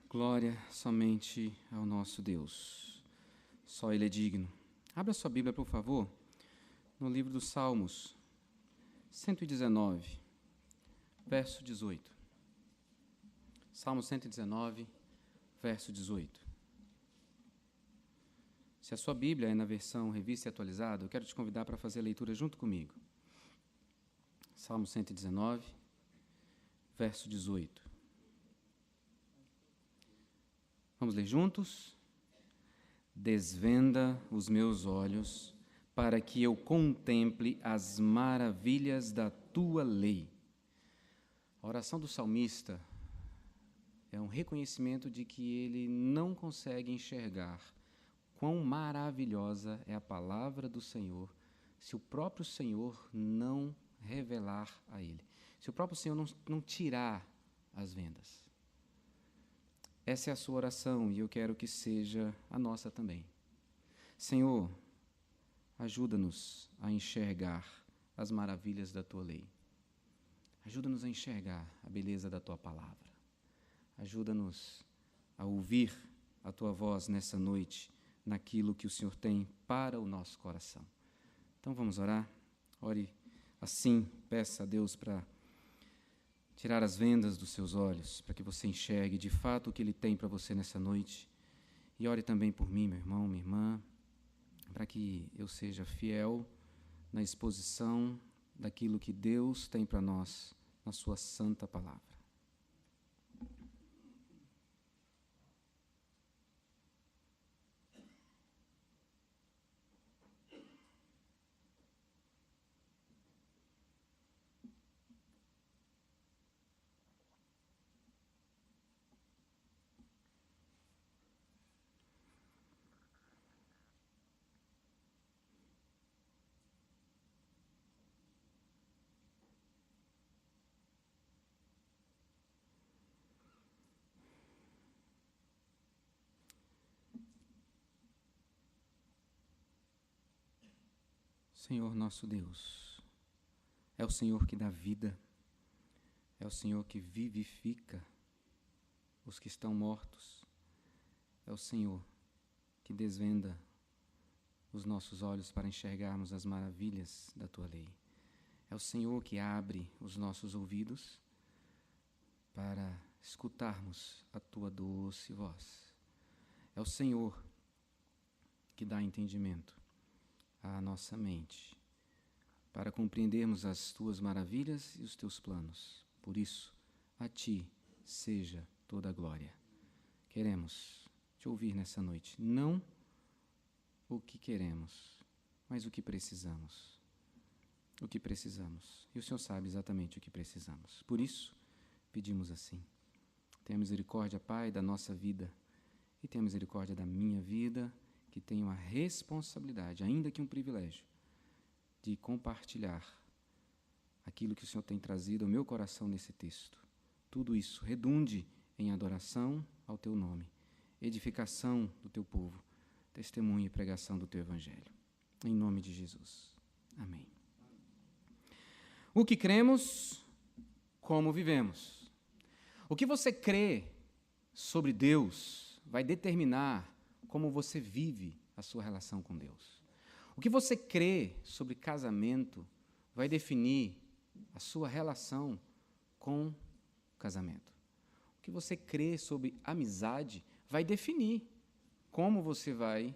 Glória somente ao nosso Deus. Só Ele é digno. Abra sua Bíblia, por favor, no livro dos Salmos, 119, verso 18. Salmo 119, verso 18. Se a sua Bíblia é na versão revista e atualizada, eu quero te convidar para fazer a leitura junto comigo. Salmo 119, verso 18. Vamos ler juntos? Desvenda os meus olhos, para que eu contemple as maravilhas da tua lei. A oração do salmista é um reconhecimento de que ele não consegue enxergar quão maravilhosa é a palavra do Senhor se o próprio Senhor não revelar a ele, se o próprio Senhor não tirar as vendas. Essa é a sua oração e eu quero que seja a nossa também. Senhor, ajuda-nos a enxergar as maravilhas da tua lei. Ajuda-nos a enxergar a beleza da tua palavra. Ajuda-nos a ouvir a tua voz nessa noite, naquilo que o Senhor tem para o nosso coração. Então vamos orar? Ore assim, peça a Deus para tirar as vendas dos seus olhos, para que você enxergue de fato o que Ele tem para você nessa noite. E ore também por mim, meu irmão, minha irmã, para que eu seja fiel na exposição daquilo que Deus tem para nós na sua santa palavra. Senhor nosso Deus, é o Senhor que dá vida, é o Senhor que vivifica os que estão mortos, é o Senhor que desvenda os nossos olhos para enxergarmos as maravilhas da tua lei. É o Senhor que abre os nossos ouvidos para escutarmos a tua doce voz. É o Senhor que dá entendimento à nossa mente, para compreendermos as tuas maravilhas e os teus planos. Por isso, a ti seja toda a glória. Queremos te ouvir nessa noite, não o que queremos, mas o que precisamos. O que precisamos. E o Senhor sabe exatamente o que precisamos. Por isso, pedimos assim: tenha misericórdia, Pai, da nossa vida, e tenha misericórdia da minha vida, que tenho a responsabilidade, ainda que um privilégio, de compartilhar aquilo que o Senhor tem trazido ao meu coração nesse texto. Tudo isso redunde em adoração ao teu nome, edificação do teu povo, testemunho e pregação do teu evangelho. Em nome de Jesus. Amém. O que cremos, como vivemos. O que você crê sobre Deus vai determinar como você vive a sua relação com Deus. O que você crê sobre casamento vai definir a sua relação com o casamento. O que você crê sobre amizade vai definir como você vai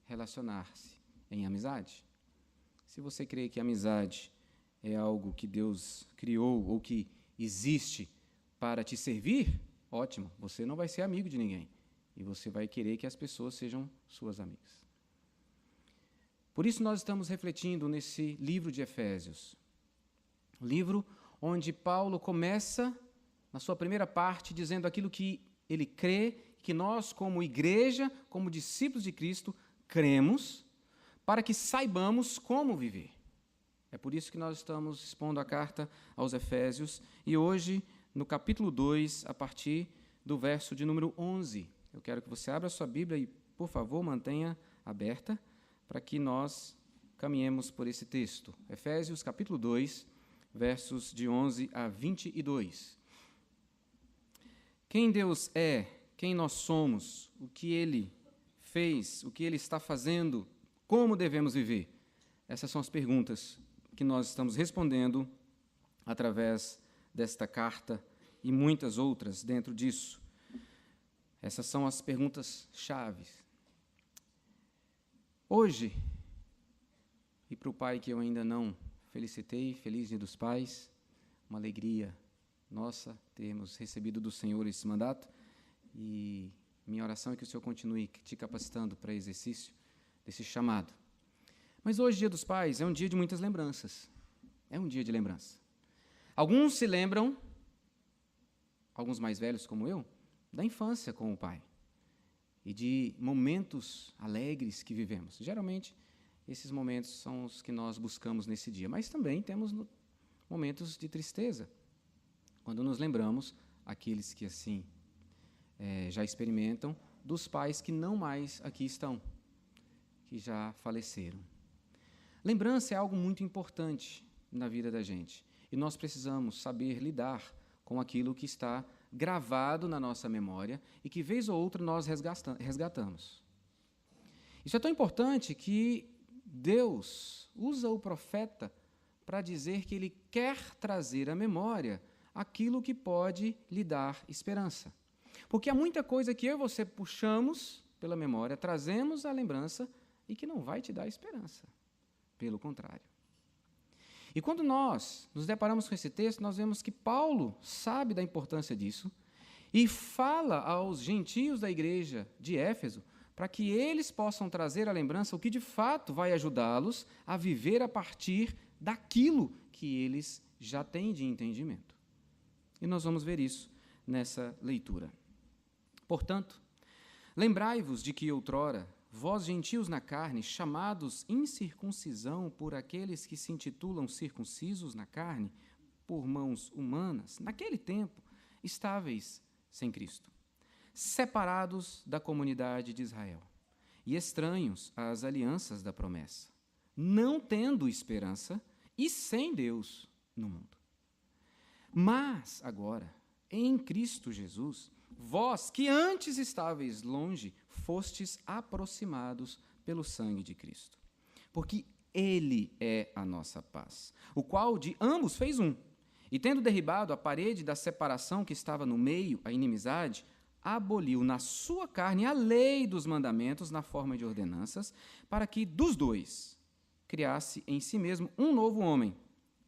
relacionar-se em amizade. Se você crê que amizade é algo que Deus criou ou que existe para te servir, ótimo, você não vai ser amigo de ninguém. E você vai querer que as pessoas sejam suas amigas. Por isso nós estamos refletindo nesse livro de Efésios. Livro onde Paulo começa, na sua primeira parte, dizendo aquilo que ele crê, que nós, como igreja, como discípulos de Cristo, cremos, para que saibamos como viver. É por isso que nós estamos expondo a carta aos Efésios, e hoje, no capítulo 2, a partir do verso de número 11, eu quero que você abra a sua Bíblia e, por favor, mantenha aberta para que nós caminhemos por esse texto. Efésios, capítulo 2, versos de 11 a 22. Quem Deus é, quem nós somos, o que Ele fez, o que Ele está fazendo, como devemos viver. Essas são as perguntas que nós estamos respondendo através desta carta e muitas outras dentro disso. Essas são as perguntas chaves. Hoje, e para o pai que eu ainda não felicitei, feliz Dia dos Pais, uma alegria nossa termos recebido do Senhor esse mandato, e minha oração é que o Senhor continue te capacitando para exercício desse chamado. Mas hoje, Dia dos Pais, é um dia de muitas lembranças. É um dia de lembrança. Alguns se lembram, alguns mais velhos como eu, da infância com o pai e de momentos alegres que vivemos. Geralmente, esses momentos são os que nós buscamos nesse dia, mas também temos momentos de tristeza, quando nos lembramos, aqueles que assim já experimentam, dos pais que não mais aqui estão, que já faleceram. Lembrança é algo muito importante na vida da gente, e nós precisamos saber lidar com aquilo que está gravado na nossa memória e que, vez ou outra, nós resgatamos. Isso é tão importante que Deus usa o profeta para dizer que Ele quer trazer à memória aquilo que pode lhe dar esperança. Porque há muita coisa que eu e você puxamos pela memória, trazemos à lembrança e que não vai te dar esperança. Pelo contrário. E quando nós nos deparamos com esse texto, nós vemos que Paulo sabe da importância disso e fala aos gentios da igreja de Éfeso para que eles possam trazer à lembrança o que de fato vai ajudá-los a viver a partir daquilo que eles já têm de entendimento. E nós vamos ver isso nessa leitura. Portanto, lembrai-vos de que outrora, vós gentios na carne, chamados incircuncisão por aqueles que se intitulam circuncisos na carne, por mãos humanas, naquele tempo, estáveis sem Cristo, separados da comunidade de Israel e estranhos às alianças da promessa, não tendo esperança e sem Deus no mundo. Mas agora, em Cristo Jesus, vós que antes estáveis longe, fostes aproximados pelo sangue de Cristo. Porque Ele é a nossa paz, o qual de ambos fez um, e tendo derribado a parede da separação que estava no meio, a inimizade, aboliu na sua carne a lei dos mandamentos na forma de ordenanças, para que dos dois criasse em si mesmo um novo homem,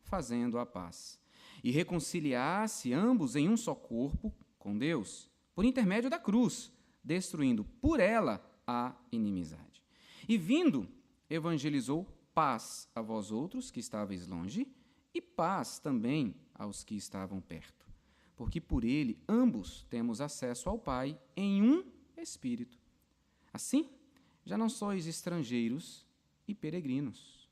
fazendo a paz, e reconciliasse ambos em um só corpo com Deus, por intermédio da cruz, destruindo por ela a inimizade. E vindo, evangelizou paz a vós outros que estáveis longe, e paz também aos que estavam perto, porque por ele ambos temos acesso ao Pai em um Espírito. Assim, já não sois estrangeiros e peregrinos,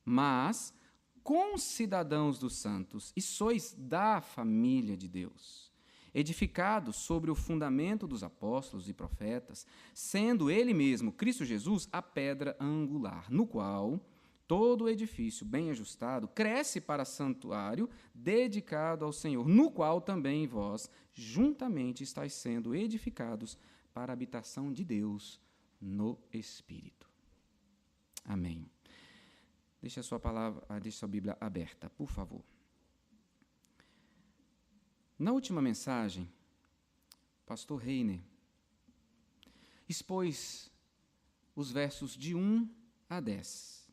mas concidadãos dos santos, e sois da família de Deus, edificados sobre o fundamento dos apóstolos e profetas, sendo Ele mesmo, Cristo Jesus, a pedra angular, no qual todo o edifício bem ajustado cresce para santuário dedicado ao Senhor, no qual também vós juntamente estáis sendo edificados para a habitação de Deus no Espírito. Amém. Deixe a sua Bíblia aberta, por favor. Na última mensagem, o pastor Reiner expôs os versos de 1 a 10.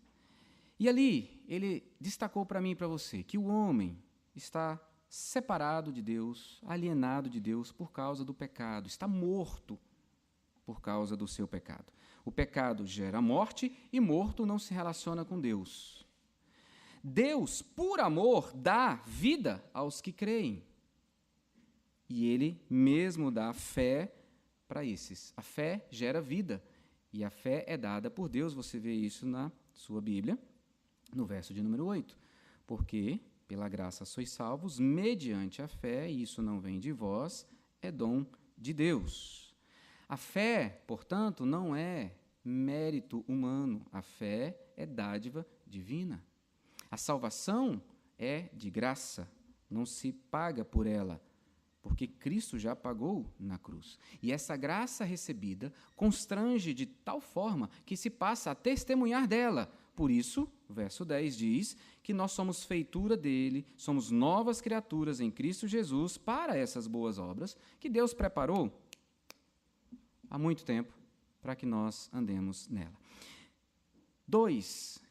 E ali ele destacou para mim e para você que o homem está separado de Deus, alienado de Deus por causa do pecado, está morto por causa do seu pecado. O pecado gera morte e morto não se relaciona com Deus. Deus, por amor, dá vida aos que creem. E Ele mesmo dá fé para esses. A fé gera vida. E a fé é dada por Deus. Você vê isso na sua Bíblia, no verso de número 8. Porque, pela graça sois salvos, mediante a fé, e isso não vem de vós, é dom de Deus. A fé, portanto, não é mérito humano. A fé é dádiva divina. A salvação é de graça, não se paga por ela. porque Cristo já pagou na cruz. E essa graça recebida constrange de tal forma que se passa a testemunhar dela. Por isso, o verso 10 diz que nós somos feitura dele, somos novas criaturas em Cristo Jesus para essas boas obras que Deus preparou há muito tempo para que nós andemos nela.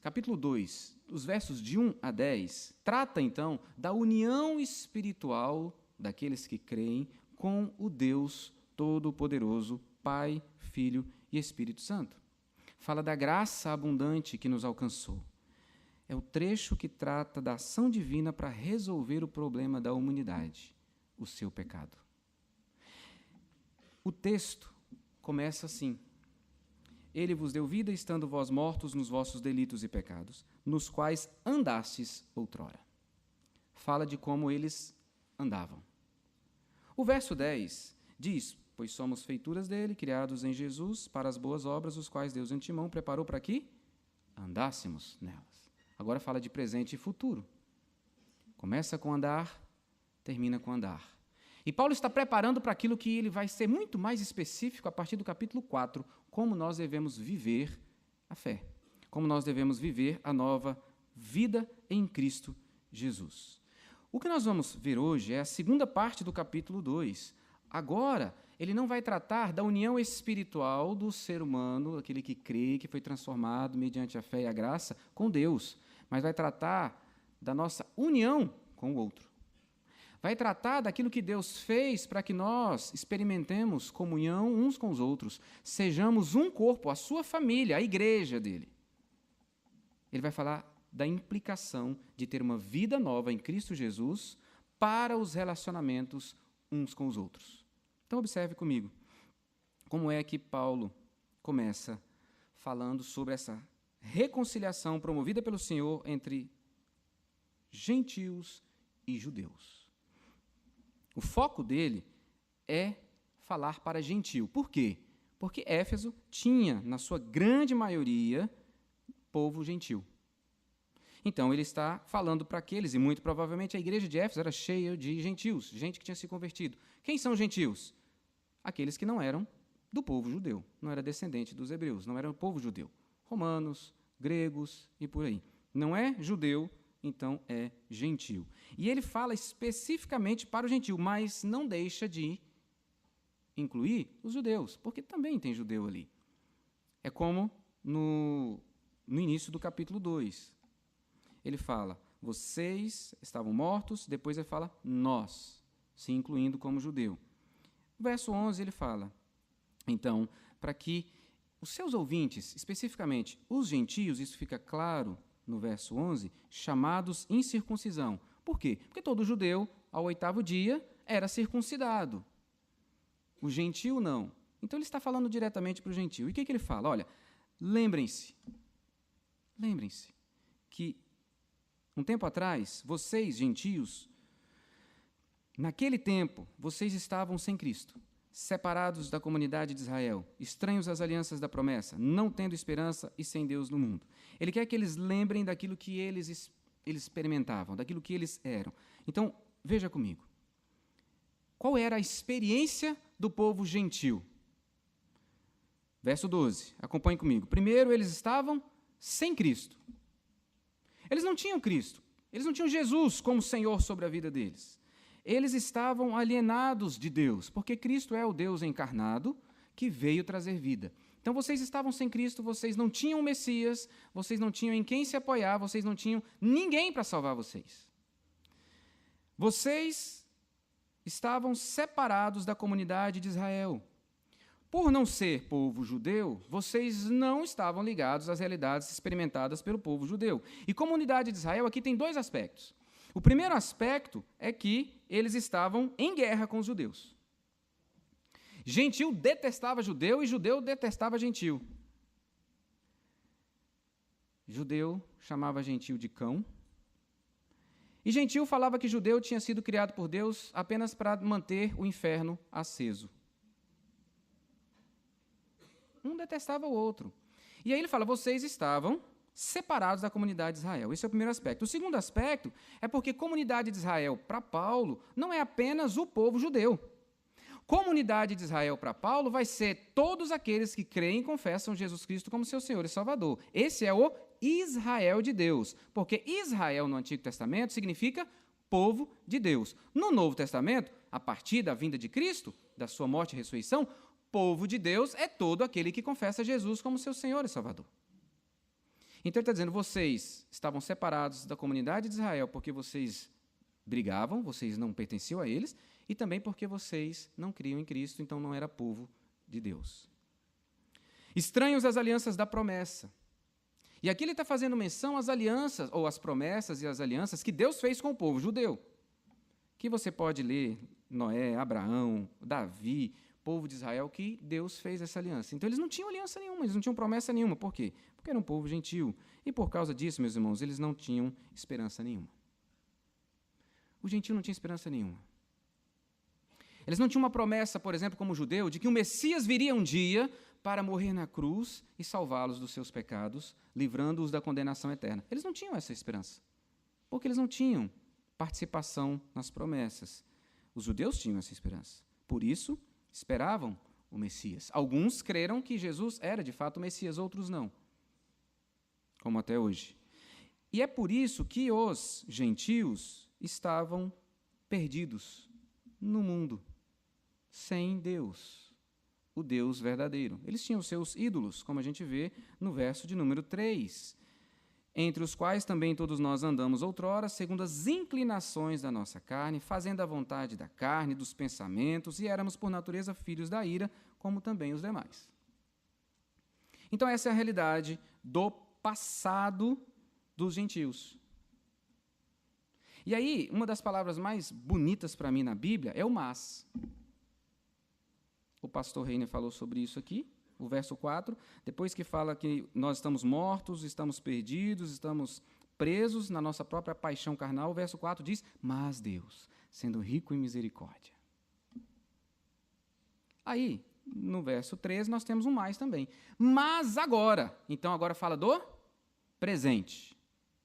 Capítulo 2, os versos de 1 a 10, trata então da união espiritual daqueles que creem com o Deus Todo-Poderoso, Pai, Filho e Espírito Santo. Fala da graça abundante que nos alcançou. É o trecho que trata da ação divina para resolver o problema da humanidade, o seu pecado. O texto começa assim: Ele vos deu vida, estando vós mortos nos vossos delitos e pecados, nos quais andastes outrora. Fala de como eles andavam. O verso 10 diz: Pois somos feituras dele, criados em Jesus, para as boas obras, os quais Deus de antemão preparou para que andássemos nelas. Agora fala de presente e futuro. Começa com andar, termina com andar. E Paulo está preparando para aquilo que ele vai ser muito mais específico a partir do capítulo 4, como nós devemos viver a fé, como nós devemos viver a nova vida em Cristo Jesus. O que nós vamos ver hoje é a segunda parte do capítulo 2. Agora, ele não vai tratar da união espiritual do ser humano, aquele que crê, que foi transformado mediante a fé e a graça, com Deus, mas vai tratar da nossa união com o outro. Vai tratar daquilo que Deus fez para que nós experimentemos comunhão uns com os outros, sejamos um corpo, a sua família, a igreja dele. Ele vai falar da implicação de ter uma vida nova em Cristo Jesus para os relacionamentos uns com os outros. Então, observe comigo como é que Paulo começa falando sobre essa reconciliação promovida pelo Senhor entre gentios e judeus. O foco dele é falar para gentio. Por quê? Porque Éfeso tinha, na sua grande maioria, povo gentil. Então, ele está falando para aqueles, e muito provavelmente a igreja de Éfeso era cheia de gentios, gente que tinha se convertido. Quem são gentios? Aqueles que não eram do povo judeu, não era descendente dos hebreus, não eram do povo judeu. Romanos, gregos e por aí. Não é judeu, então é gentio. E ele fala especificamente para o gentio, mas não deixa de incluir os judeus, porque também tem judeu ali. É como no início do capítulo 2. Ele fala, vocês estavam mortos, depois ele fala, nós, se incluindo como judeu. No verso 11 ele fala, então, para que os seus ouvintes, especificamente os gentios, isso fica claro no verso 11, chamados incircuncisão. Por quê? Porque todo judeu, ao 8º dia, era circuncidado. O gentio não. Então ele está falando diretamente para o gentio. E o que ele fala? Olha, lembrem-se que um tempo atrás, vocês, gentios, naquele tempo, vocês estavam sem Cristo, separados da comunidade de Israel, estranhos às alianças da promessa, não tendo esperança e sem Deus no mundo. Ele quer que eles lembrem daquilo que eles experimentavam, daquilo que eles eram. Então, veja comigo. Qual era a experiência do povo gentil? Verso 12, acompanhe comigo. Primeiro, eles estavam sem Cristo. Eles não tinham Cristo, eles não tinham Jesus como Senhor sobre a vida deles. Eles estavam alienados de Deus, porque Cristo é o Deus encarnado que veio trazer vida. Então, vocês estavam sem Cristo, vocês não tinham o Messias, vocês não tinham em quem se apoiar, vocês não tinham ninguém para salvar vocês. Vocês estavam separados da comunidade de Israel. Por não ser povo judeu, vocês não estavam ligados às realidades experimentadas pelo povo judeu. E comunidade de Israel aqui tem 2 aspectos. O primeiro aspecto é que eles estavam em guerra com os judeus. Gentil detestava judeu e judeu detestava gentil. Judeu chamava gentil de cão. E gentil falava que judeu tinha sido criado por Deus apenas para manter o inferno aceso. Um detestava o outro. E aí ele fala, vocês estavam separados da comunidade de Israel. Esse é o primeiro aspecto. O segundo aspecto é porque comunidade de Israel, para Paulo, não é apenas o povo judeu. Comunidade de Israel para Paulo vai ser todos aqueles que creem e confessam Jesus Cristo como seu Senhor e Salvador. Esse é o Israel de Deus, porque Israel no Antigo Testamento significa povo de Deus. No Novo Testamento, a partir da vinda de Cristo, da sua morte e ressurreição, povo de Deus é todo aquele que confessa Jesus como seu Senhor e Salvador. Então ele está dizendo, vocês estavam separados da comunidade de Israel porque vocês brigavam, vocês não pertenciam a eles, e também porque vocês não criam em Cristo, então não era povo de Deus. Estranhos às alianças da promessa. E aqui ele está fazendo menção às alianças, ou às promessas e às alianças que Deus fez com o povo judeu. Que você pode ler Noé, Abraão, Davi, povo de Israel, que Deus fez essa aliança. Então eles não tinham aliança nenhuma, eles não tinham promessa nenhuma. Por quê? Porque era um povo gentil. E por causa disso, meus irmãos, eles não tinham esperança nenhuma. O gentil não tinha esperança nenhuma. Eles não tinham uma promessa, por exemplo, como judeu, de que o Messias viria um dia para morrer na cruz e salvá-los dos seus pecados, livrando-os da condenação eterna. Eles não tinham essa esperança, porque eles não tinham participação nas promessas. Os judeus tinham essa esperança. Por isso, esperavam o Messias. Alguns creram que Jesus era, de fato, o Messias, outros não, como até hoje. E é por isso que os gentios estavam perdidos no mundo, sem Deus, o Deus verdadeiro. Eles tinham seus ídolos, como a gente vê no verso de número 3, entre os quais também todos nós andamos outrora, segundo as inclinações da nossa carne, fazendo a vontade da carne, dos pensamentos, e éramos por natureza filhos da ira, como também os demais. Então essa é a realidade do passado dos gentios. E aí, uma das palavras mais bonitas para mim na Bíblia é o mas. O pastor Reiner falou sobre isso aqui, o verso 4, depois que fala que nós estamos mortos, estamos perdidos, estamos presos na nossa própria paixão carnal, o verso 4 diz, mas Deus, sendo rico em misericórdia. Aí, no verso 13, nós temos um mais também. Mas agora, então agora fala do presente.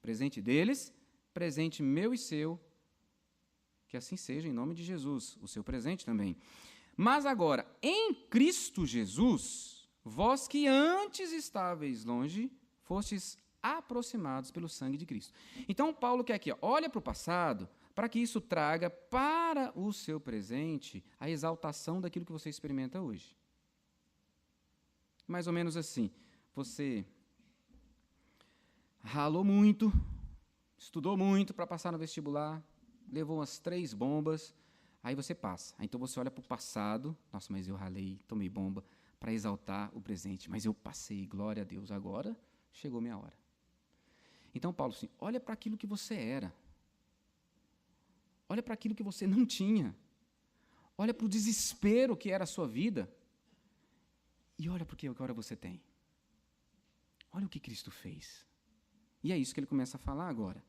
Presente deles, presente meu e seu, que assim seja em nome de Jesus, o seu presente também. Mas agora, em Cristo Jesus, vós que antes estáveis longe, fostes aproximados pelo sangue de Cristo. Então, Paulo quer aqui, olha para o passado, para que isso traga para o seu presente a exaltação daquilo que você experimenta hoje. Mais ou menos assim, você ralou muito, estudou muito para passar no vestibular, levou umas 3 bombas, aí você passa. Então você olha para o passado, nossa, mas eu ralei, tomei bomba, para exaltar o presente, mas eu passei, glória a Deus, agora chegou minha hora. Então Paulo, assim, olha para aquilo que você era, olha para aquilo que você não tinha, olha para o desespero que era a sua vida, e olha para o que agora você tem. Olha o que Cristo fez. E é isso que ele começa a falar agora.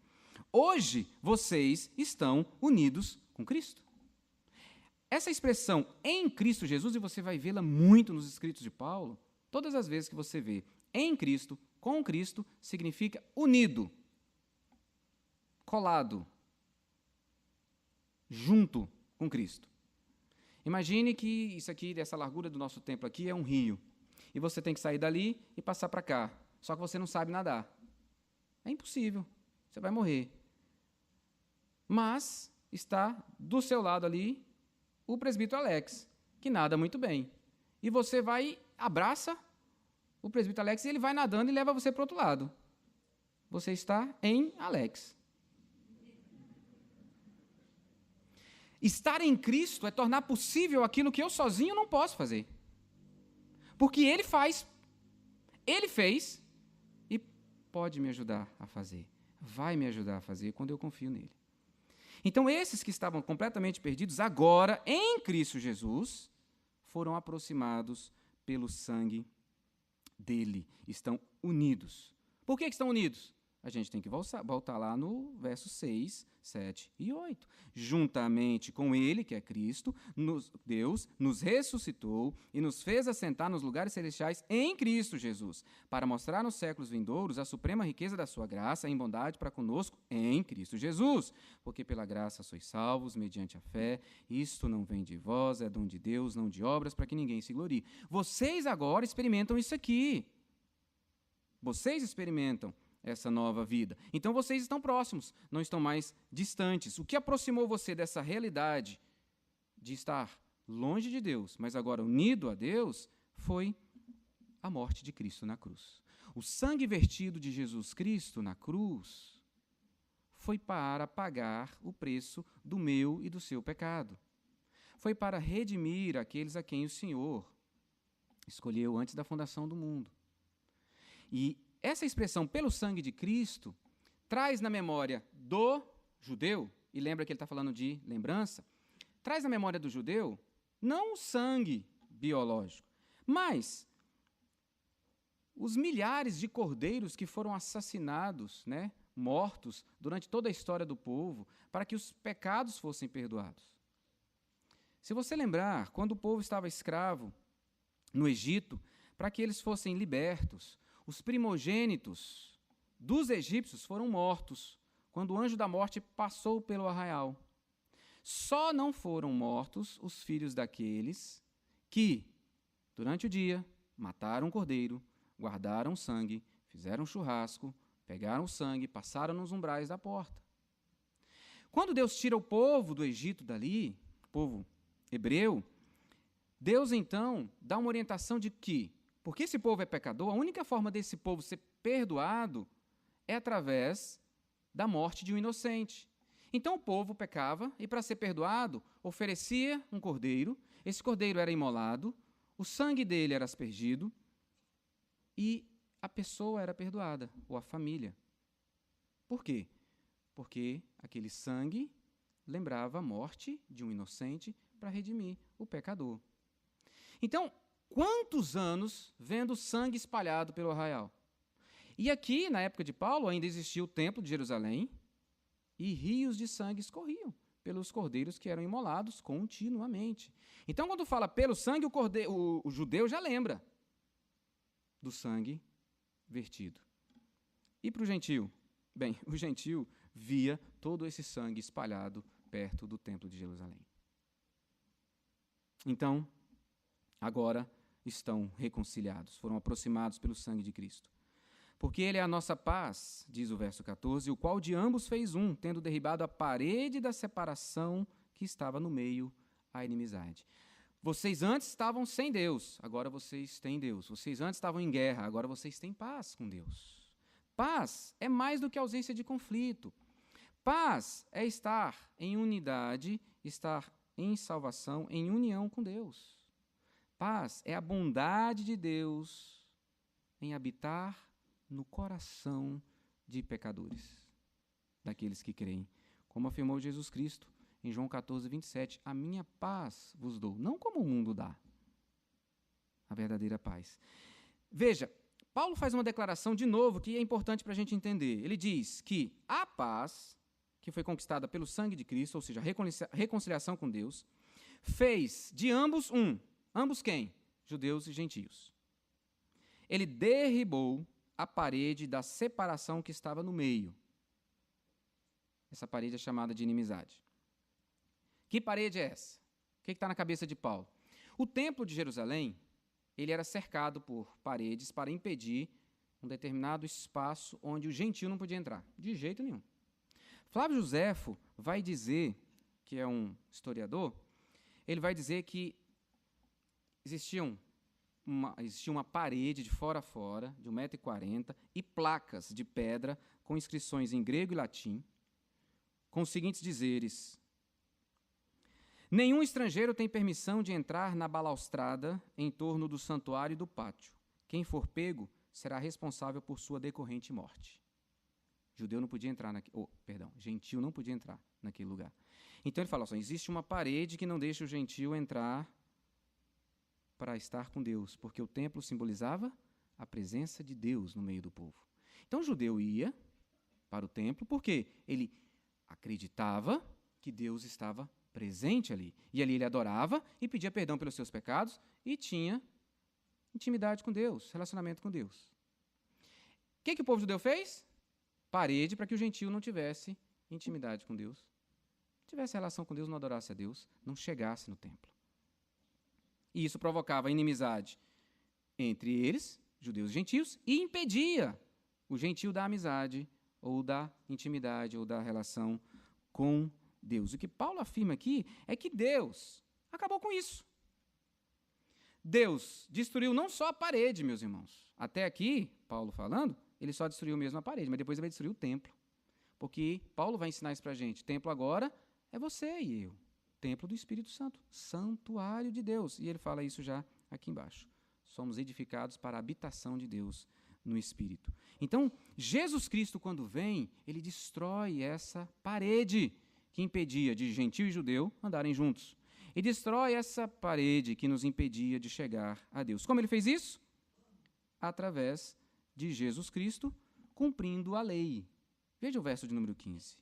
Hoje, vocês estão unidos com Cristo. Essa expressão, em Cristo Jesus, e você vai vê-la muito nos escritos de Paulo, todas as vezes que você vê em Cristo, com Cristo, significa unido, colado, junto com Cristo. Imagine que isso aqui, dessa largura do nosso templo aqui, é um rio. E você tem que sair dali e passar para cá. Só que você não sabe nadar. É impossível, você vai morrer. Mas está do seu lado ali o presbítero Alex, que nada muito bem. E você vai, abraça o presbítero Alex e ele vai nadando e leva você para o outro lado. Você está em Alex. Estar em Cristo é tornar possível aquilo que eu sozinho não posso fazer. Porque Ele faz, Ele fez e pode me ajudar a fazer. Vai me ajudar a fazer quando eu confio nele. Então, esses que estavam completamente perdidos, agora, em Cristo Jesus, foram aproximados pelo sangue dele. Estão unidos. Por que estão unidos? A gente tem que voltar lá no verso 6, 7 e 8. Juntamente com ele, que é Cristo, Deus nos ressuscitou e nos fez assentar nos lugares celestiais em Cristo Jesus, para mostrar nos séculos vindouros a suprema riqueza da sua graça em bondade para conosco em Cristo Jesus. Porque pela graça sois salvos, mediante a fé. Isto não vem de vós, é dom de Deus, não de obras, para que ninguém se glorie. Vocês agora experimentam isso aqui. Vocês experimentam essa nova vida. Então vocês estão próximos, não estão mais distantes. O que aproximou você dessa realidade de estar longe de Deus, mas agora unido a Deus, foi a morte de Cristo na cruz. O sangue vertido de Jesus Cristo na cruz foi para pagar o preço do meu e do seu pecado. Foi para redimir aqueles a quem o Senhor escolheu antes da fundação do mundo. E essa expressão, pelo sangue de Cristo, traz na memória do judeu, e lembra que ele está falando de lembrança, traz na memória do judeu, não o sangue biológico, mas os milhares de cordeiros que foram assassinados, mortos, durante toda a história do povo, para que os pecados fossem perdoados. Se você lembrar, quando o povo estava escravo no Egito, para que eles fossem libertos, os primogênitos dos egípcios foram mortos quando o anjo da morte passou pelo arraial. Só não foram mortos os filhos daqueles que, durante o dia, mataram um cordeiro, guardaram o sangue, fizeram um churrasco, pegaram o sangue, passaram nos umbrais da porta. Quando Deus tira o povo do Egito dali, o povo hebreu, Deus então dá uma orientação de que, porque esse povo é pecador, a única forma desse povo ser perdoado é através da morte de um inocente. Então o povo pecava e, para ser perdoado, oferecia um cordeiro, esse cordeiro era imolado, o sangue dele era aspergido e a pessoa era perdoada, ou a família. Por quê? Porque aquele sangue lembrava a morte de um inocente para redimir o pecador. Então, quantos anos vendo sangue espalhado pelo arraial? E aqui, na época de Paulo, ainda existia o templo de Jerusalém e rios de sangue escorriam pelos cordeiros que eram imolados continuamente. Então, quando fala pelo sangue, o judeu já lembra do sangue vertido. E para o gentio? Bem, o gentio via todo esse sangue espalhado perto do templo de Jerusalém. Então, agora estão reconciliados, foram aproximados pelo sangue de Cristo. Porque ele é a nossa paz, diz o verso 14, o qual de ambos fez um, tendo derribado a parede da separação que estava no meio, a inimizade. Vocês antes estavam sem Deus, agora vocês têm Deus. Vocês antes estavam em guerra, agora vocês têm paz com Deus. Paz é mais do que ausência de conflito. Paz é estar em unidade, estar em salvação, em união com Deus. Paz é a bondade de Deus em habitar no coração de pecadores, daqueles que creem. Como afirmou Jesus Cristo em João 14, 27, a minha paz vos dou, não como o mundo dá, a verdadeira paz. Veja, Paulo faz uma declaração de novo que é importante para a gente entender. Ele diz que a paz, que foi conquistada pelo sangue de Cristo, ou seja, a reconciliação com Deus, fez de ambos um. Ambos quem? Judeus e gentios. Ele derribou a parede da separação que estava no meio. Essa parede é chamada de inimizade. Que parede é essa? O que está na cabeça de Paulo? O templo de Jerusalém, ele era cercado por paredes para impedir um determinado espaço onde o gentio não podia entrar. De jeito nenhum. Flávio Josefo vai dizer, que é um historiador, ele vai dizer que existia uma parede de fora a fora, de 1,40 m, e placas de pedra com inscrições em grego e latim, com os seguintes dizeres: nenhum estrangeiro tem permissão de entrar na balaustrada em torno do santuário e do pátio. Quem for pego será responsável por sua decorrente morte. Judeu não podia entrar gentil não podia entrar naquele lugar. Então ele fala assim, existe uma parede que não deixa o gentil entrar para estar com Deus, porque o templo simbolizava a presença de Deus no meio do povo. Então o judeu ia, para o templo, porque ele acreditava que Deus estava presente ali. E ali ele adorava e pedia perdão pelos seus pecados e tinha intimidade com Deus, relacionamento com Deus. O que o povo judeu fez? Parede para que o gentio não tivesse intimidade com Deus, não tivesse relação com Deus, não adorasse a Deus, não chegasse no templo. E isso provocava inimizade entre eles, judeus e gentios, e impedia o gentio da amizade, ou da intimidade, ou da relação com Deus. O que Paulo afirma aqui é que Deus acabou com isso. Deus destruiu não só a parede, meus irmãos. Até aqui, Paulo falando, ele só destruiu mesmo a parede, mas depois ele vai destruir o templo. Porque Paulo vai ensinar isso para a gente. Templo agora é você e eu. Templo do Espírito Santo. Santuário de Deus. E ele fala isso já aqui embaixo. Somos edificados para a habitação de Deus no Espírito. Então, Jesus Cristo, quando vem, ele destrói essa parede que impedia de gentio e judeu andarem juntos. E destrói essa parede que nos impedia de chegar a Deus. Como ele fez isso? Através de Jesus Cristo, cumprindo a lei. Veja o verso de número 15.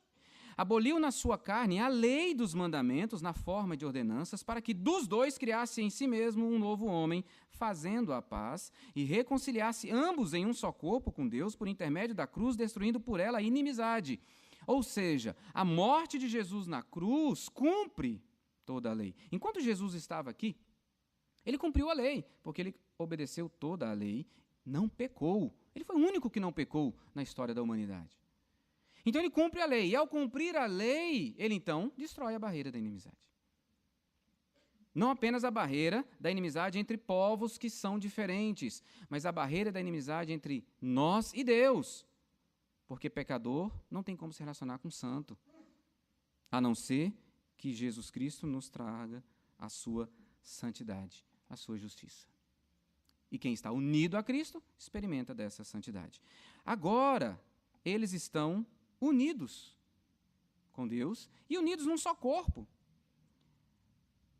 Aboliu na sua carne a lei dos mandamentos na forma de ordenanças, para que dos dois criasse em si mesmo um novo homem, fazendo a paz, e reconciliasse ambos em um só corpo com Deus, por intermédio da cruz, destruindo por ela a inimizade. Ou seja, a morte de Jesus na cruz cumpre toda a lei. Enquanto Jesus estava aqui, ele cumpriu a lei, porque ele obedeceu toda a lei, não pecou. Ele foi o único que não pecou na história da humanidade. Então ele cumpre a lei, e ao cumprir a lei, ele então destrói a barreira da inimizade. Não apenas a barreira da inimizade entre povos que são diferentes, mas a barreira da inimizade entre nós e Deus. Porque pecador não tem como se relacionar com santo, a não ser que Jesus Cristo nos traga a sua santidade, a sua justiça. E quem está unido a Cristo, experimenta dessa santidade. Agora, eles estão unidos com Deus e unidos num só corpo.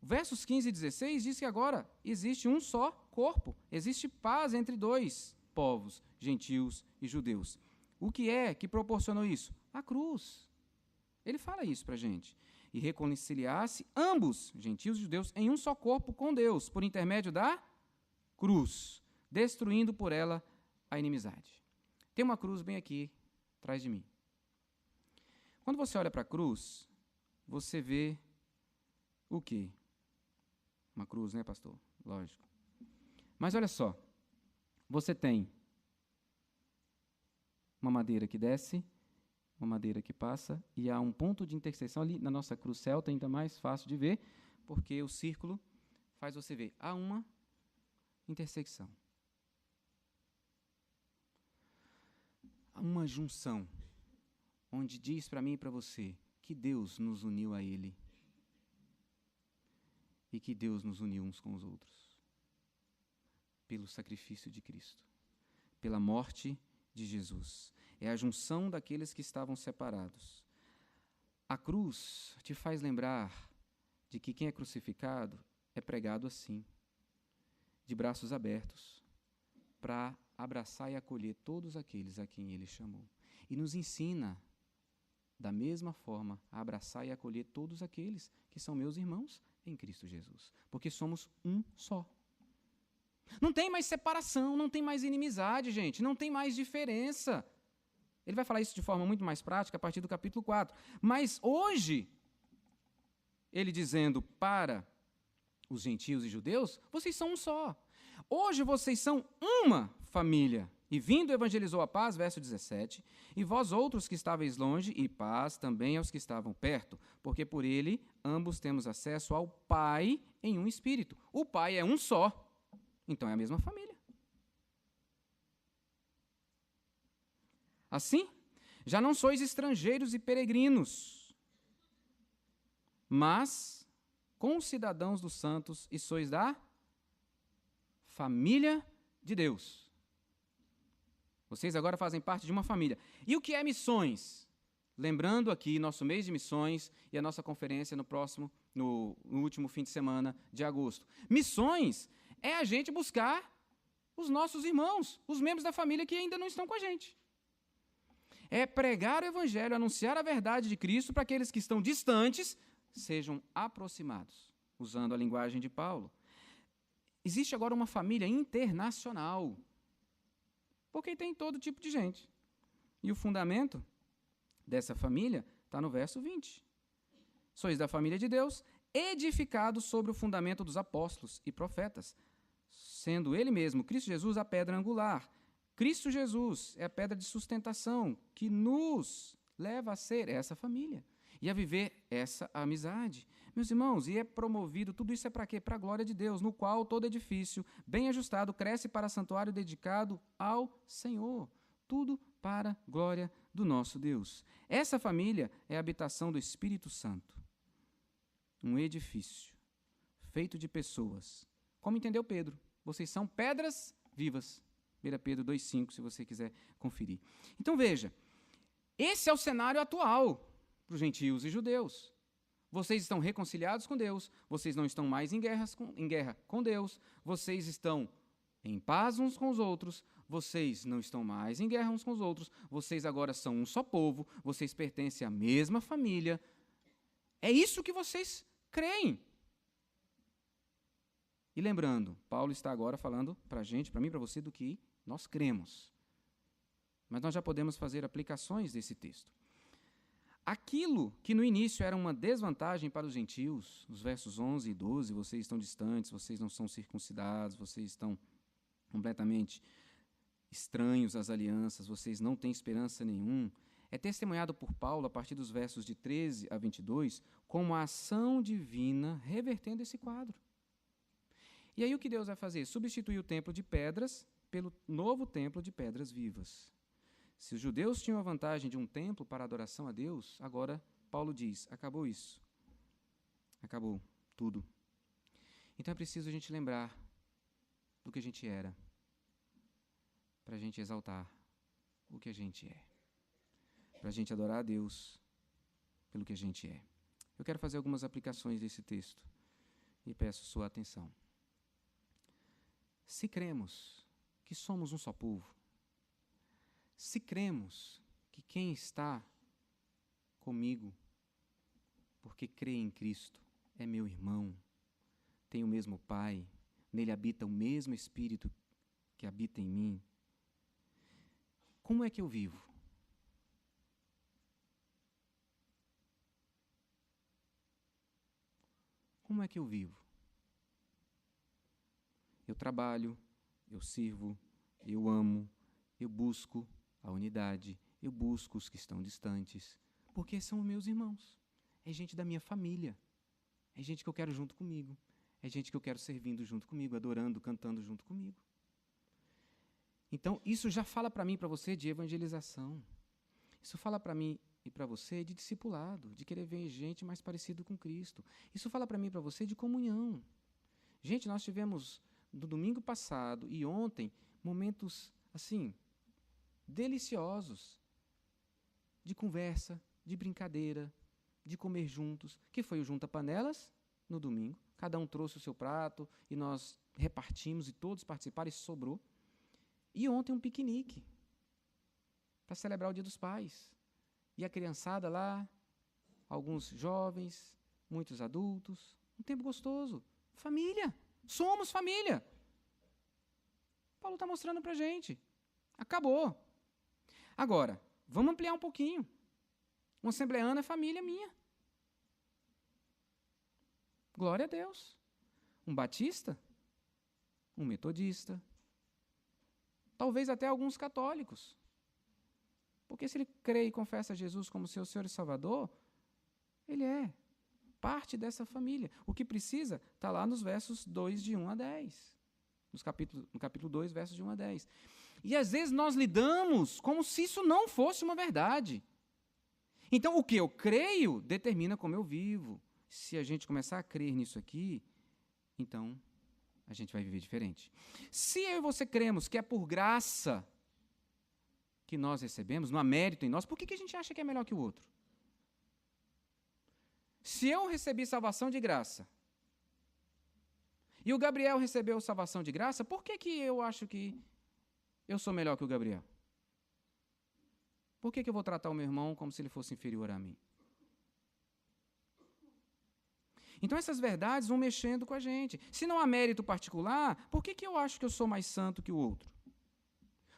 Versos 15 e 16 diz que agora existe um só corpo, existe paz entre dois povos, gentios e judeus. O que é que proporcionou isso? A cruz. Ele fala isso para a gente. E reconciliasse ambos, gentios e judeus, em um só corpo com Deus, por intermédio da cruz, destruindo por ela a inimizade. Tem uma cruz bem aqui, atrás de mim. Quando você olha para a cruz, você vê o quê? Uma cruz, né, pastor? Lógico. Mas olha só, você tem uma madeira que desce, uma madeira que passa, e há um ponto de interseção ali na nossa cruz celta, ainda mais fácil de ver, porque o círculo faz você ver. Há uma intersecção. Há uma junção, onde diz para mim e para você que Deus nos uniu a Ele e que Deus nos uniu uns com os outros pelo sacrifício de Cristo, pela morte de Jesus. É a junção daqueles que estavam separados. A cruz te faz lembrar de que quem é crucificado é pregado assim, de braços abertos, para abraçar e acolher todos aqueles a quem Ele chamou. E nos ensina, da mesma forma, a abraçar e acolher todos aqueles que são meus irmãos em Cristo Jesus. Porque somos um só. Não tem mais separação, não tem mais inimizade, gente, não tem mais diferença. Ele vai falar isso de forma muito mais prática a partir do capítulo 4. Mas hoje, ele dizendo para os gentios e judeus, vocês são um só. Hoje vocês são uma família. E vindo evangelizou a paz, verso 17, e vós outros que estáveis longe, e paz também aos que estavam perto, porque por ele ambos temos acesso ao Pai em um espírito. O Pai é um só, então é a mesma família. Assim, já não sois estrangeiros e peregrinos, mas concidadãos dos santos e sois da família de Deus. Vocês agora fazem parte de uma família. E o que é missões? Lembrando aqui nosso mês de missões e a nossa conferência no último fim de semana de agosto. Missões é a gente buscar os nossos irmãos, os membros da família que ainda não estão com a gente. é pregar o evangelho, anunciar a verdade de Cristo para aqueles que estão distantes, sejam aproximados, usando a linguagem de Paulo. Existe agora uma família internacional, porque tem todo tipo de gente. E o fundamento dessa família está no verso 20. Sois da família de Deus, edificados sobre o fundamento dos apóstolos e profetas, sendo ele mesmo, Cristo Jesus, a pedra angular. Cristo Jesus é a pedra de sustentação que nos leva a ser essa família e a viver essa amizade. Meus irmãos, e é promovido, tudo isso é para quê? Para a glória de Deus, no qual todo edifício, bem ajustado, cresce para santuário dedicado ao Senhor. Tudo para a glória do nosso Deus. Essa família é a habitação do Espírito Santo. Um edifício feito de pessoas. Como entendeu Pedro? Vocês são pedras vivas. 1 Pedro 2,5, se você quiser conferir. Então veja, esse é o cenário atual para os gentios e judeus. Vocês estão reconciliados com Deus, vocês não estão mais em guerra com Deus, vocês estão em paz uns com os outros, vocês não estão mais em guerra uns com os outros, vocês agora são um só povo, vocês pertencem à mesma família. É isso que vocês creem. E lembrando, Paulo está agora falando para a gente, para mim e para você, do que nós cremos. Mas nós já podemos fazer aplicações desse texto. Aquilo que no início era uma desvantagem para os gentios, os versos 11 e 12, vocês estão distantes, vocês não são circuncidados, vocês estão completamente estranhos às alianças, vocês não têm esperança nenhuma, é testemunhado por Paulo, a partir dos versos de 13 a 22, como a ação divina revertendo esse quadro. E aí o que Deus vai fazer? Substituir o templo de pedras pelo novo templo de pedras vivas. Se os judeus tinham a vantagem de um templo para adoração a Deus, agora Paulo diz, acabou isso. Acabou tudo. Então é preciso a gente lembrar do que a gente era, para a gente exaltar o que a gente é, para a gente adorar a Deus pelo que a gente é. Eu quero fazer algumas aplicações desse texto e peço sua atenção. Se cremos que somos um só povo, se cremos que quem está comigo, porque crê em Cristo, é meu irmão, tem o mesmo Pai, nele habita o mesmo Espírito que habita em mim, como é que eu vivo? Como é que eu vivo? Eu trabalho, eu sirvo, eu amo, eu busco a unidade, eu busco os que estão distantes, porque são meus irmãos, é gente da minha família, é gente que eu quero junto comigo, é gente que eu quero servindo junto comigo, adorando, cantando junto comigo. Então, isso já fala para mim e para você de evangelização, isso fala para mim e para você de discipulado, de querer ver gente mais parecido com Cristo, isso fala para mim e para você de comunhão. Gente, nós tivemos no domingo passado e ontem momentos assim deliciosos de conversa, de brincadeira, de comer juntos, que foi o Junta Panelas no domingo. Cada um trouxe o seu prato e nós repartimos e todos participaram e sobrou. E ontem um piquenique para celebrar o Dia dos Pais. E a criançada lá, alguns jovens, muitos adultos, um tempo gostoso. Família, somos família. Paulo está mostrando para a gente. Acabou. Agora, vamos ampliar um pouquinho. Um assembleano é família minha. Glória a Deus. Um batista, um metodista, talvez até alguns católicos. Porque se ele crê e confessa Jesus como seu Senhor e Salvador, ele é parte dessa família. O que precisa está lá nos versos 2, de 1 a 10. No capítulo 2, versos de 1 a 10. E às vezes nós lidamos como se isso não fosse uma verdade. Então, o que eu creio determina como eu vivo. Se a gente começar a crer nisso aqui, então a gente vai viver diferente. Se eu e você cremos que é por graça que nós recebemos, não há mérito em nós, por que a gente acha que é melhor que o outro? Se eu recebi salvação de graça e o Gabriel recebeu salvação de graça, por que eu acho que eu sou melhor que o Gabriel? Por que eu vou tratar o meu irmão como se ele fosse inferior a mim? Então essas verdades vão mexendo com a gente. Se não há mérito particular, por que eu acho que eu sou mais santo que o outro?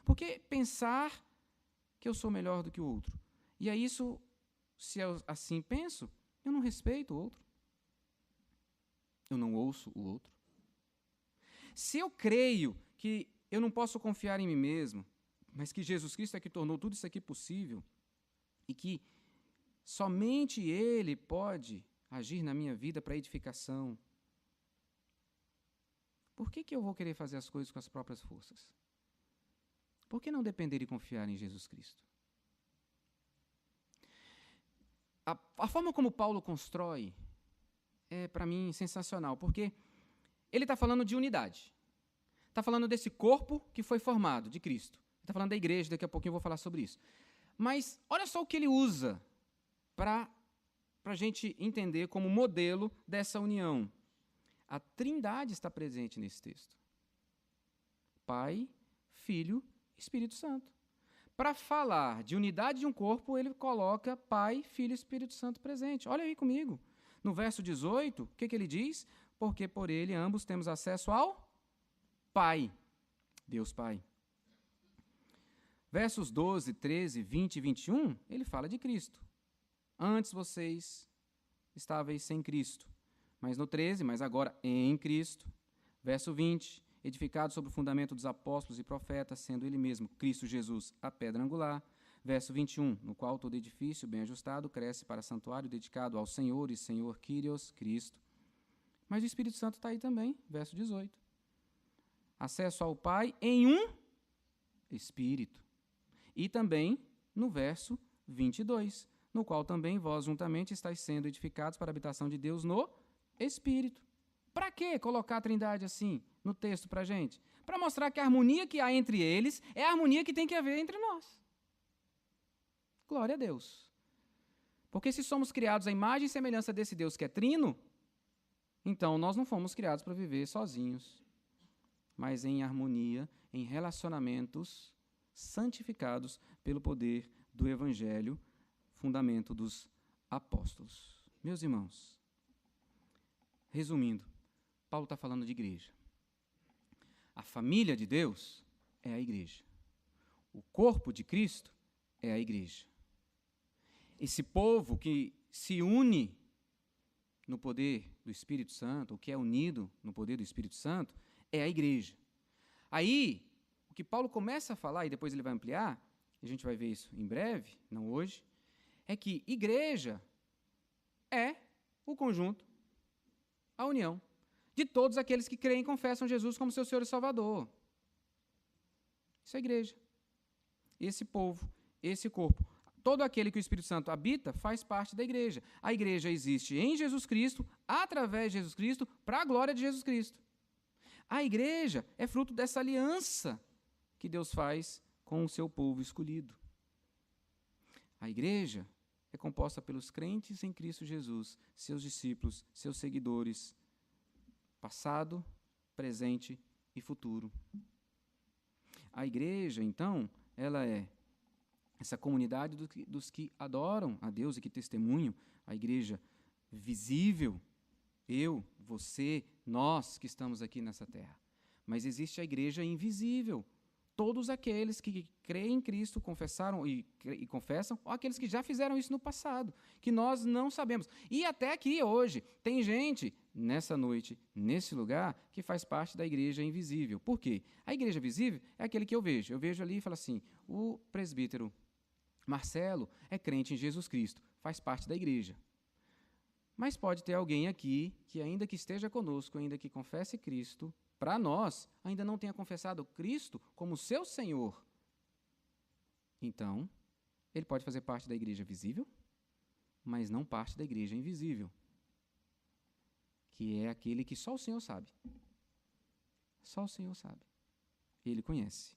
Por que pensar que eu sou melhor do que o outro? E aí isso, se eu assim penso, eu não respeito o outro. Eu não ouço o outro. Se eu creio que eu não posso confiar em mim mesmo, mas que Jesus Cristo é que tornou tudo isso aqui possível, e que somente Ele pode agir na minha vida para edificação, por que eu vou querer fazer as coisas com as próprias forças? Por que não depender e confiar em Jesus Cristo? A forma como Paulo constrói é, para mim, sensacional, porque ele está falando de unidade. Está falando desse corpo que foi formado, de Cristo. Está falando da igreja, daqui a pouquinho eu vou falar sobre isso. Mas olha só o que ele usa para a gente entender como modelo dessa união. A Trindade está presente nesse texto. Pai, Filho, Espírito Santo. Para falar de unidade de um corpo, ele coloca Pai, Filho e Espírito Santo presente. Olha aí comigo. No verso 18, o que ele diz? Porque por ele ambos temos acesso ao Pai, Deus Pai. Versos 12, 13, 20 e 21, ele fala de Cristo. Antes vocês estáveis sem Cristo. Mas no 13, mas agora em Cristo. Verso 20, edificado sobre o fundamento dos apóstolos e profetas, sendo ele mesmo, Cristo Jesus, a pedra angular. Verso 21, no qual todo edifício bem ajustado cresce para santuário dedicado ao Senhor e Senhor Kyrios, Cristo. Mas o Espírito Santo está aí também, verso 18. Acesso ao Pai em um Espírito. E também no verso 22, no qual também vós juntamente estáis sendo edificados para a habitação de Deus no Espírito. Para que colocar a Trindade assim no texto para a gente? Para mostrar que a harmonia que há entre eles é a harmonia que tem que haver entre nós. Glória a Deus. Porque se somos criados à imagem e semelhança desse Deus que é trino, então nós não fomos criados para viver sozinhos, mas em harmonia, em relacionamentos santificados pelo poder do Evangelho, fundamento dos apóstolos. Meus irmãos, resumindo, Paulo está falando de igreja. A família de Deus é a igreja. O corpo de Cristo é a igreja. Esse povo que se une no poder do Espírito Santo, ou que é unido no poder do Espírito Santo, é a igreja. Aí, o que Paulo começa a falar, e depois ele vai ampliar, e a gente vai ver isso em breve, não hoje, é que igreja é o conjunto, a união, de todos aqueles que creem e confessam Jesus como seu Senhor e Salvador. Isso é a igreja. Esse povo, esse corpo. Todo aquele que o Espírito Santo habita faz parte da igreja. A igreja existe em Jesus Cristo, através de Jesus Cristo, para a glória de Jesus Cristo. A igreja é fruto dessa aliança que Deus faz com o seu povo escolhido. A igreja é composta pelos crentes em Cristo Jesus, seus discípulos, seus seguidores, passado, presente e futuro. A igreja, então, ela é essa comunidade dos que adoram a Deus e que testemunham, a igreja visível, eu, você, nós que estamos aqui nessa terra. Mas existe a igreja invisível, todos aqueles que creem em Cristo, confessaram e confessam, ou aqueles que já fizeram isso no passado, que nós não sabemos. E até aqui hoje, tem gente, nessa noite, nesse lugar, que faz parte da igreja invisível. Por quê? A igreja visível é aquele que eu vejo. Eu vejo ali e falo assim, o presbítero Marcelo é crente em Jesus Cristo, faz parte da igreja. Mas pode ter alguém aqui que, ainda que esteja conosco, ainda que confesse Cristo, para nós, ainda não tenha confessado Cristo como seu Senhor. Então, ele pode fazer parte da igreja visível, mas não parte da igreja invisível, que é aquele que só o Senhor sabe. Só o Senhor sabe. Ele conhece.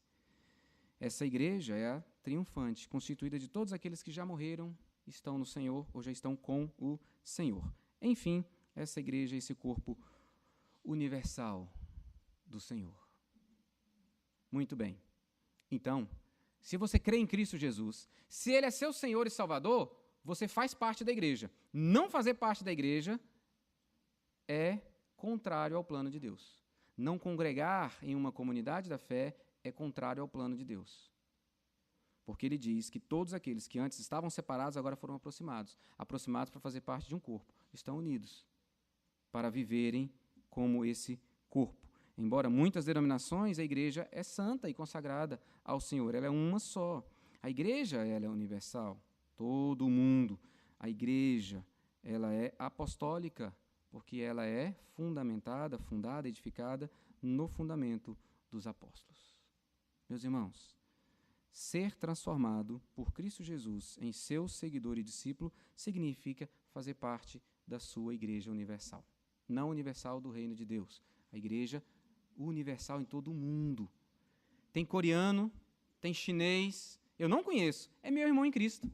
Essa igreja é a triunfante, constituída de todos aqueles que já morreram, estão no Senhor ou já estão com o Senhor. Enfim, essa igreja é esse corpo universal do Senhor. Muito bem. Então, Se você crê em Cristo Jesus, se Ele é seu Senhor e Salvador, você faz parte da igreja. Não fazer parte da igreja é contrário ao plano de Deus. Não congregar em uma comunidade da fé é contrário ao plano de Deus. Porque ele diz que todos aqueles que antes estavam separados agora foram aproximados. Aproximados para fazer parte de um corpo. Estão unidos para viverem como esse corpo. Embora muitas denominações, a igreja é santa e consagrada ao Senhor. Ela é uma só. A igreja, ela é universal. Todo mundo. A igreja, ela é apostólica, porque ela é fundamentada, fundada, edificada no fundamento dos apóstolos. Meus irmãos, ser transformado por Cristo Jesus em seu seguidor e discípulo significa fazer parte da sua igreja universal. Não universal do reino de Deus. A igreja universal em todo o mundo. Tem coreano, tem chinês, eu não conheço, é meu irmão em Cristo.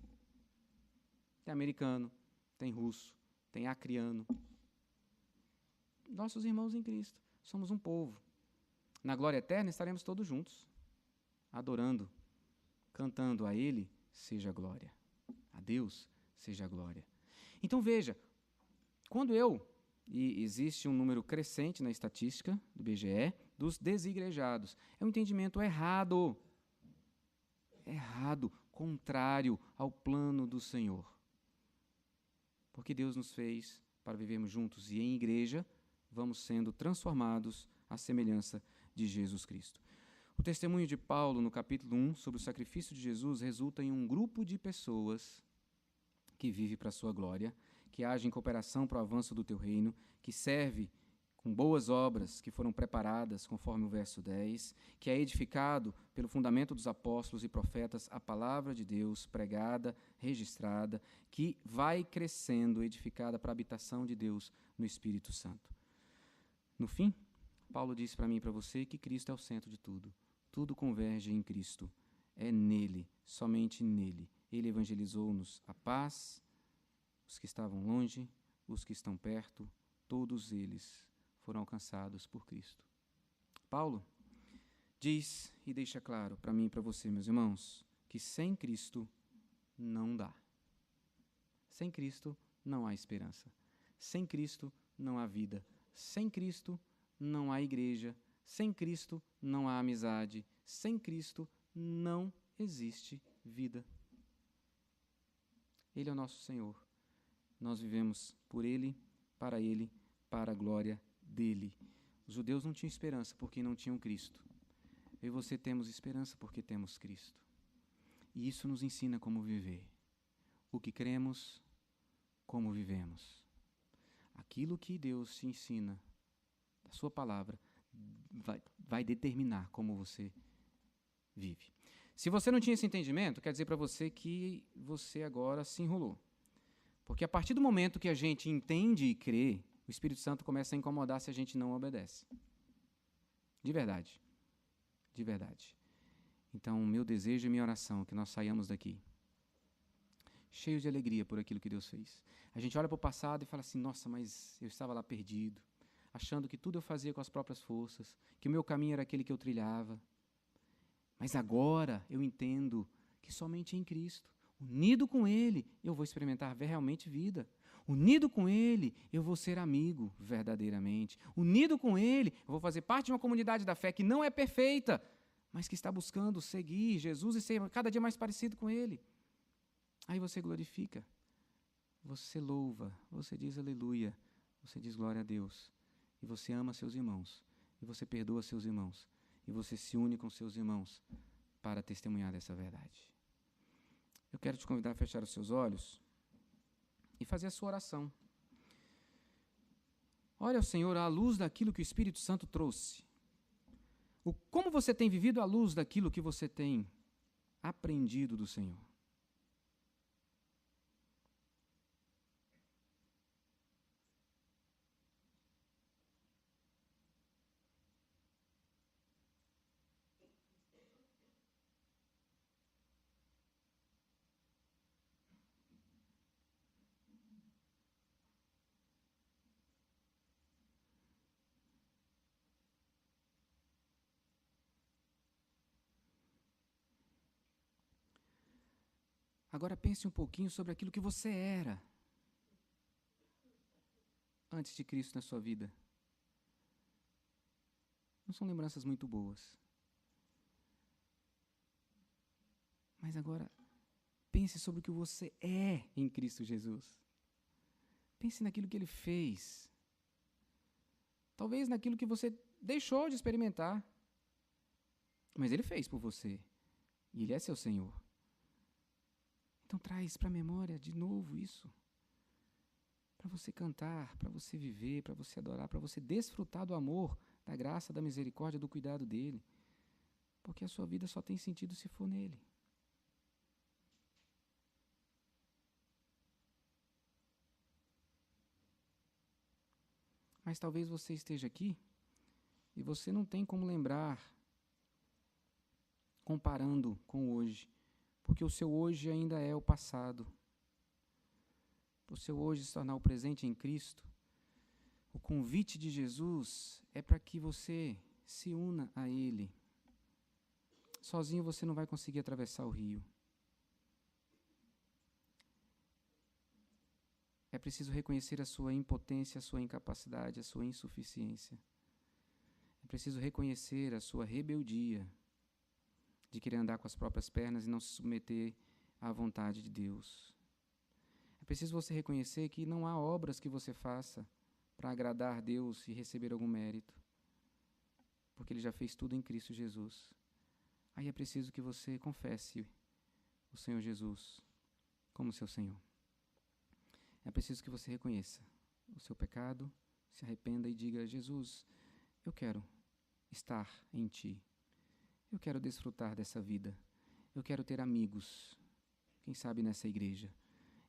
Tem americano, tem russo, tem acriano. Nossos irmãos em Cristo. Somos um povo. Na glória eterna estaremos todos juntos, adorando, cantando a Ele seja a glória. A Deus seja a glória. Então veja, quando e existe um número crescente na estatística do IBGE dos desigrejados. É um entendimento errado. Errado, contrário ao plano do Senhor. Porque Deus nos fez para vivermos juntos e em igreja vamos sendo transformados à semelhança de Jesus Cristo. O testemunho de Paulo no capítulo 1 sobre o sacrifício de Jesus resulta em um grupo de pessoas que vive para a sua glória, que age em cooperação para o avanço do teu reino, que serve com boas obras que foram preparadas, conforme o verso 10, que é edificado pelo fundamento dos apóstolos e profetas, a palavra de Deus pregada, registrada, que vai crescendo, edificada para a habitação de Deus no Espírito Santo. No fim, Paulo diz para mim e para você que Cristo é o centro de tudo. Tudo converge em Cristo. É nele, somente nele. Ele evangelizou-nos a paz, os que estavam longe, os que estão perto, todos eles foram alcançados por Cristo. Paulo diz e deixa claro para mim e para você, meus irmãos, que sem Cristo não dá. Sem Cristo não há esperança. Sem Cristo não há vida. Sem Cristo não há igreja. Sem Cristo não há amizade. Sem Cristo não existe vida. Ele é o nosso Senhor. Nós vivemos por Ele, para a glória dEle. Os judeus não tinham esperança porque não tinham Cristo. Eu e você temos esperança porque temos Cristo. E isso nos ensina como viver. O que cremos, como vivemos. Aquilo que Deus te ensina, a sua palavra, vai determinar como você vive. Se você não tinha esse entendimento, quer dizer para você que você agora se enrolou. Porque a partir do momento que a gente entende e crê, o Espírito Santo começa a incomodar se a gente não obedece. De verdade. De verdade. Então, meu desejo e minha oração é que nós saiamos daqui cheios de alegria por aquilo que Deus fez. A gente olha para o passado e fala assim, nossa, mas eu estava lá perdido, achando que tudo eu fazia com as próprias forças, que o meu caminho era aquele que eu trilhava. Mas agora eu entendo que somente em Cristo, unido com Ele, eu vou experimentar realmente vida. Unido com Ele, eu vou ser amigo verdadeiramente. Unido com Ele, eu vou fazer parte de uma comunidade da fé que não é perfeita, mas que está buscando seguir Jesus e ser cada dia mais parecido com Ele. Aí você glorifica, você louva, você diz aleluia, você diz glória a Deus. E você ama seus irmãos, e você perdoa seus irmãos, e você se une com seus irmãos para testemunhar dessa verdade. Eu quero te convidar a fechar os seus olhos e fazer a sua oração. Olha, Senhor, à luz daquilo que o Espírito Santo trouxe. Como você tem vivido à luz daquilo que você tem aprendido do Senhor? Agora pense um pouquinho sobre aquilo que você era antes de Cristo na sua vida. Não são lembranças muito boas. Mas agora, pense sobre o que você é em Cristo Jesus. Pense naquilo que Ele fez. Talvez naquilo que você deixou de experimentar. Mas Ele fez por você. E Ele é seu Senhor. Então traz para a memória de novo isso. Para você cantar, para você viver, para você adorar, para você desfrutar do amor, da graça, da misericórdia, do cuidado dEle. Porque a sua vida só tem sentido se for nele. Mas talvez você esteja aqui e você não tem como lembrar comparando com o hoje, porque o seu hoje ainda é o passado. Para o seu hoje se tornar o presente em Cristo, o convite de Jesus é para que você se una a Ele. Sozinho você não vai conseguir atravessar o rio. É preciso reconhecer a sua impotência, a sua incapacidade, a sua insuficiência. É preciso reconhecer a sua rebeldia de querer andar com as próprias pernas e não se submeter à vontade de Deus. É preciso você reconhecer que não há obras que você faça para agradar Deus e receber algum mérito, porque Ele já fez tudo em Cristo Jesus. Aí é preciso que você confesse o Senhor Jesus como seu Senhor. É preciso que você reconheça o seu pecado, se arrependa e diga: Jesus, eu quero estar em Ti. Eu quero desfrutar dessa vida. Eu quero ter amigos, quem sabe nessa igreja.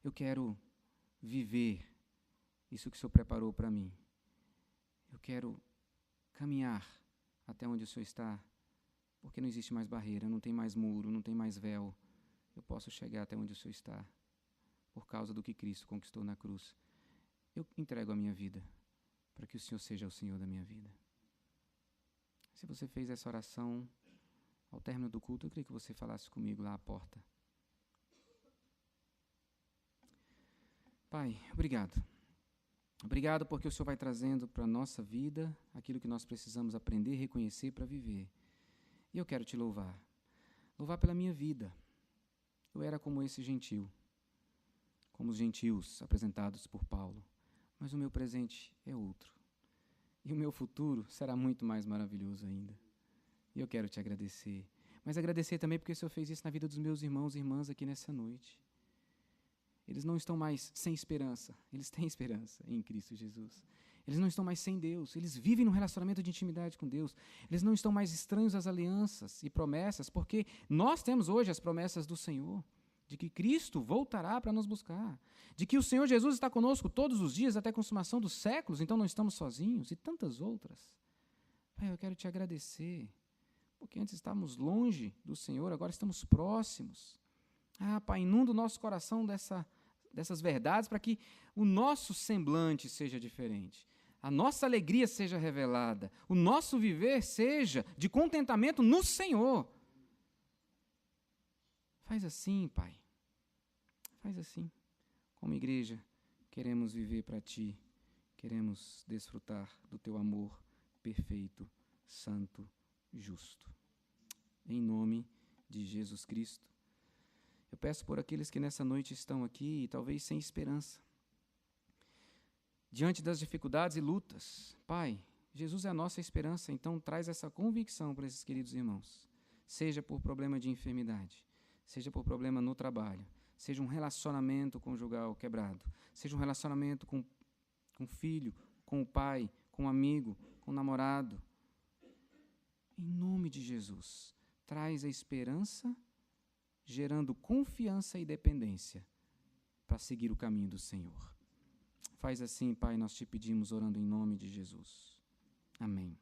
Eu quero viver isso que o Senhor preparou para mim. Eu quero caminhar até onde o Senhor está, porque não existe mais barreira, não tem mais muro, não tem mais véu. Eu posso chegar até onde o Senhor está, por causa do que Cristo conquistou na cruz. Eu entrego a minha vida para que o Senhor seja o Senhor da minha vida. Se você fez essa oração, ao término do culto, eu queria que você falasse comigo lá à porta. Pai, obrigado. Obrigado porque o Senhor vai trazendo para a nossa vida aquilo que nós precisamos aprender e reconhecer para viver. E eu quero te louvar. Louvar pela minha vida. Eu era como esse gentil, como os gentios apresentados por Paulo. Mas o meu presente é outro. E o meu futuro será muito mais maravilhoso ainda. E eu quero te agradecer. Mas agradecer também porque o Senhor fez isso na vida dos meus irmãos e irmãs aqui nessa noite. Eles não estão mais sem esperança. Eles têm esperança em Cristo Jesus. Eles não estão mais sem Deus. Eles vivem num relacionamento de intimidade com Deus. Eles não estão mais estranhos às alianças e promessas, porque nós temos hoje as promessas do Senhor, de que Cristo voltará para nos buscar, de que o Senhor Jesus está conosco todos os dias até a consumação dos séculos, então não estamos sozinhos, e tantas outras. Pai, eu quero te agradecer, porque antes estávamos longe do Senhor, agora estamos próximos. Pai, inunda o nosso coração dessas verdades para que o nosso semblante seja diferente, a nossa alegria seja revelada, o nosso viver seja de contentamento no Senhor. Faz assim, Pai, faz assim. Como igreja, queremos viver para Ti, queremos desfrutar do Teu amor perfeito, santo, justo. Em nome de Jesus Cristo. Eu peço por aqueles que nessa noite estão aqui e talvez sem esperança, diante das dificuldades e lutas. Pai, Jesus é a nossa esperança, então traz essa convicção para esses queridos irmãos, seja por problema de enfermidade, seja por problema no trabalho, seja um relacionamento conjugal quebrado, seja um relacionamento com o filho, com o pai, com o amigo, com o namorado. Em nome de Jesus, traz a esperança, gerando confiança e dependência para seguir o caminho do Senhor. Faz assim, Pai, nós te pedimos orando em nome de Jesus. Amém.